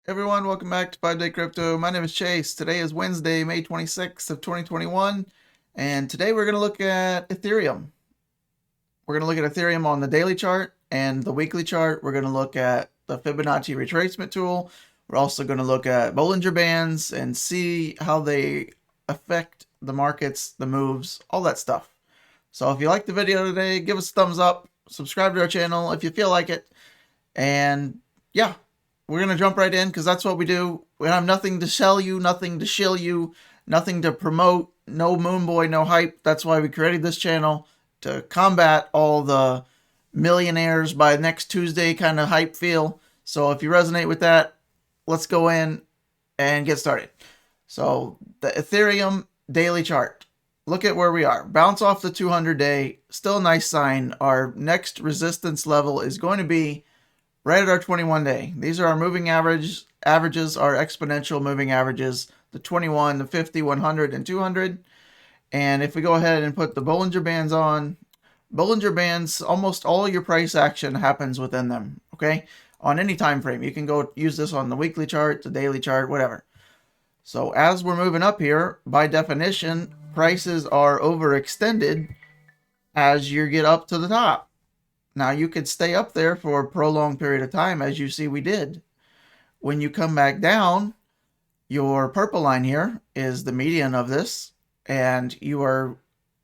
Everyone, welcome back to 5 Day Crypto. My name is Chase. Today is Wednesday, May 26th of 2021, and today we're going to look at Ethereum. We're going to look at Ethereum on the daily chart and the weekly chart. We're going to look at the Fibonacci retracement tool. We're also going to look at Bollinger Bands and see how they affect the markets, the moves, all that stuff. So if you like the video today, give us a thumbs up, subscribe to our channel if you feel like it, and yeah, we're going to jump right in because that's what we do. We have nothing to sell you, nothing to shill you, nothing to promote, no moon boy, no hype. That's why we created this channel, to combat all the millionaires by next Tuesday kind of hype feel. So if you resonate with that, let's go in and get started. So the Ethereum daily chart. Look at where we are. Bounce off the 200-day. Still a nice sign. Our next resistance level is going to be right at our 21-day. These are our moving averages, our exponential moving averages, the 21, the 50, 100, and 200. And if we go ahead and put the Bollinger Bands on, Bollinger Bands, almost all your price action happens within them, okay? On any time frame. You can go use this on the weekly chart, the daily chart, whatever. So as we're moving up here, by definition, prices are overextended as you get up to the top. Now, you could stay up there for a prolonged period of time, as you see we did. When you come back down, your purple line here is the median of this, and you are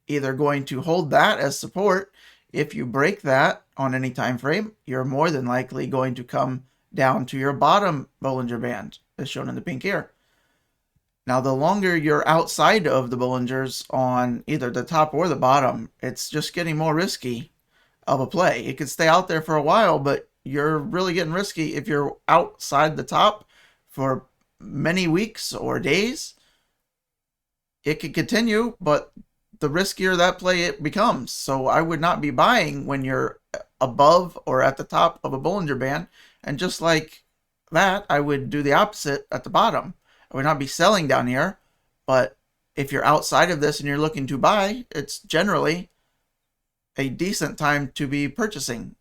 either going to hold that as support. If you break that on any time frame, you're more than likely going to come down to your bottom Bollinger Band, as shown in the pink here. Now, the longer you're outside of the Bollingers on either the top or the bottom, it's just getting more risky of a play. It could stay out there for a while, but you're really getting risky if you're outside the top for many weeks or days. It could continue, but the riskier that play it becomes. So I would not be buying when you're above or at the top of a Bollinger Band. And just like that, I would do the opposite at the bottom. I would not be selling down here, but if you're outside of this and you're looking to buy, it's generally a decent time to be purchasing.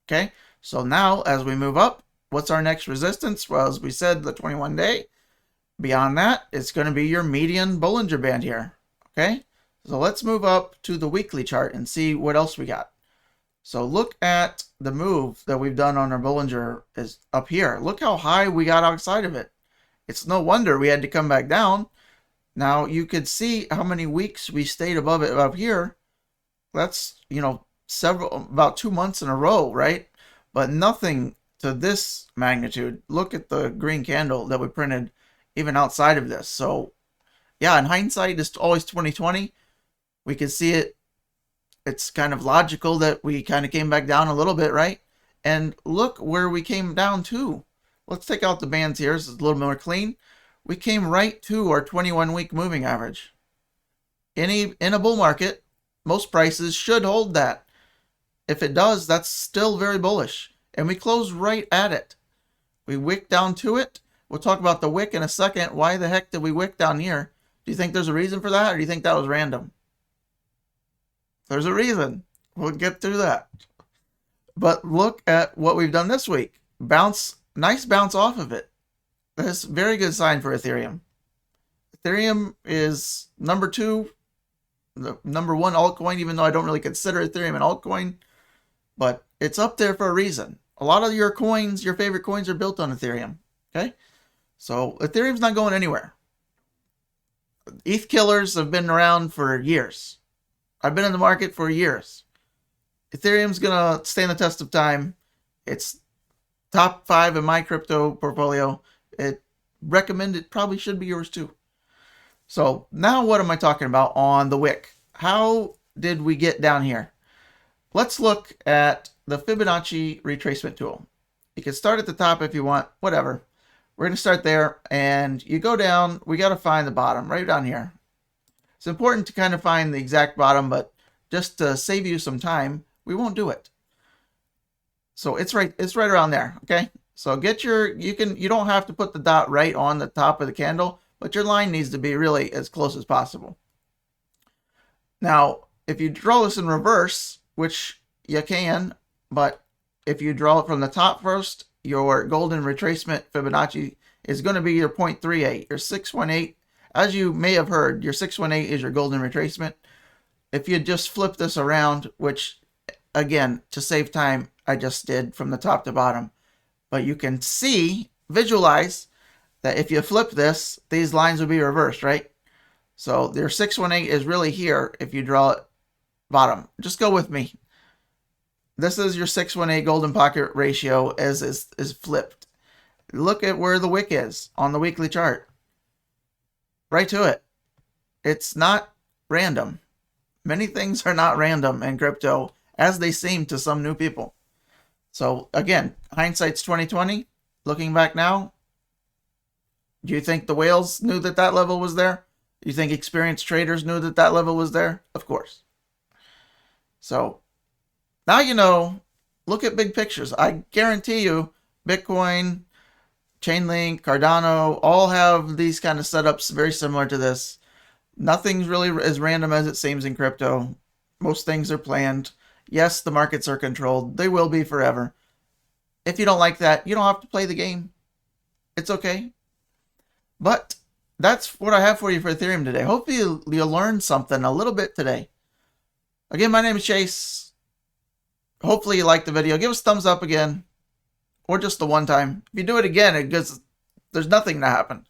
Okay, so now as we move up, what's our next resistance? Well, as we said, the 21-day. Beyond that, it's going to be your median Bollinger Band here. Okay, so let's move up to the weekly chart and see what else we got. So look at the move that we've done on our Bollinger is up here. Look how high we got outside of it. It's no wonder we had to come back down. Now you could see how many weeks we stayed above it up here. That's, about 2 months in a row, right? But nothing to this magnitude. Look at the green candle that we printed even outside of this. So yeah, in hindsight, it's always 2020. We can see it. It's kind of logical that we kind of came back down a little bit, right? And look where we came down to. Let's take out the bands here. This is a little more clean. We came right to our 21-week moving average. In a bull market, most prices should hold that. If it does, that's still very bullish. And we close right at it. We wick down to it. We'll talk about the wick in a second. Why the heck did we wick down here? Do you think there's a reason for that, or do you think that was random? There's a reason. We'll get through that. But look at what we've done this week. Nice bounce off of it. That's a very good sign for Ethereum. Ethereum is number 2. The number 1 altcoin, even though I don't really consider Ethereum an altcoin, but it's up there for a reason. A lot of your coins, your favorite coins, are built on Ethereum. Okay, so Ethereum's not going anywhere. ETH killers have been around for years. I've been in the market for years. Ethereum's gonna stand the test of time. It's top 5 in my crypto portfolio. It probably should be yours too. So now what am I talking about on the wick? How did we get down here? Let's look at the Fibonacci retracement tool. You can start at the top if you want, whatever. We're going to start there, and you go down. We got to find the bottom right down here. It's important to kind of find the exact bottom, but just to save you some time, we won't do it. So it's right around there, okay? So you don't have to put the dot right on the top of the candle, but your line needs to be really as close as possible. Now, if you draw this in reverse, which you can, but if you draw it from the top first your golden retracement Fibonacci is going to be your 0.38. Your 618, as you may have heard, your 618 is your golden retracement. If you just flip this around, which again, to save time, I just did from the top to bottom, but you can see, visualize that if you flip this, these lines will be reversed, right? So your 618 is really here if you draw it bottom. Just go with me. This is your 618 golden pocket ratio as is flipped. Look at where the wick is on the weekly chart. Right to it. It's not random. Many things are not random in crypto, as they seem to some new people. So again, hindsight's 2020. Looking back now, do you think the whales knew that that level was there? Do you think experienced traders knew that that level was there? Of course. So now you know, look at big pictures. I guarantee you, Bitcoin, Chainlink, Cardano, all have these kind of setups very similar to this. Nothing's really as random as it seems in crypto. Most things are planned. Yes, the markets are controlled. They will be forever. If you don't like that, you don't have to play the game. It's okay. But that's what I have for you for Ethereum today. Hopefully you'll learn something a little bit today. Again, my name is Chase. Hopefully you liked the video. Give us a thumbs up again. Or just the one time. If you do it again, because there's nothing to happen.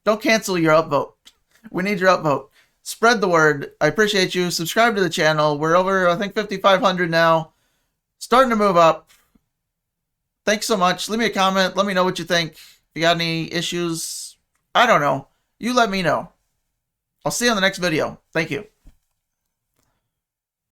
Don't cancel your upvote. We need your upvote. Spread the word. I appreciate you. Subscribe to the channel. We're over, I think, 5,500 now. Starting to move up. Thanks so much. Leave me a comment. Let me know what you think. If you got any issues, I don't know. You let me know. I'll see you on the next video. Thank you.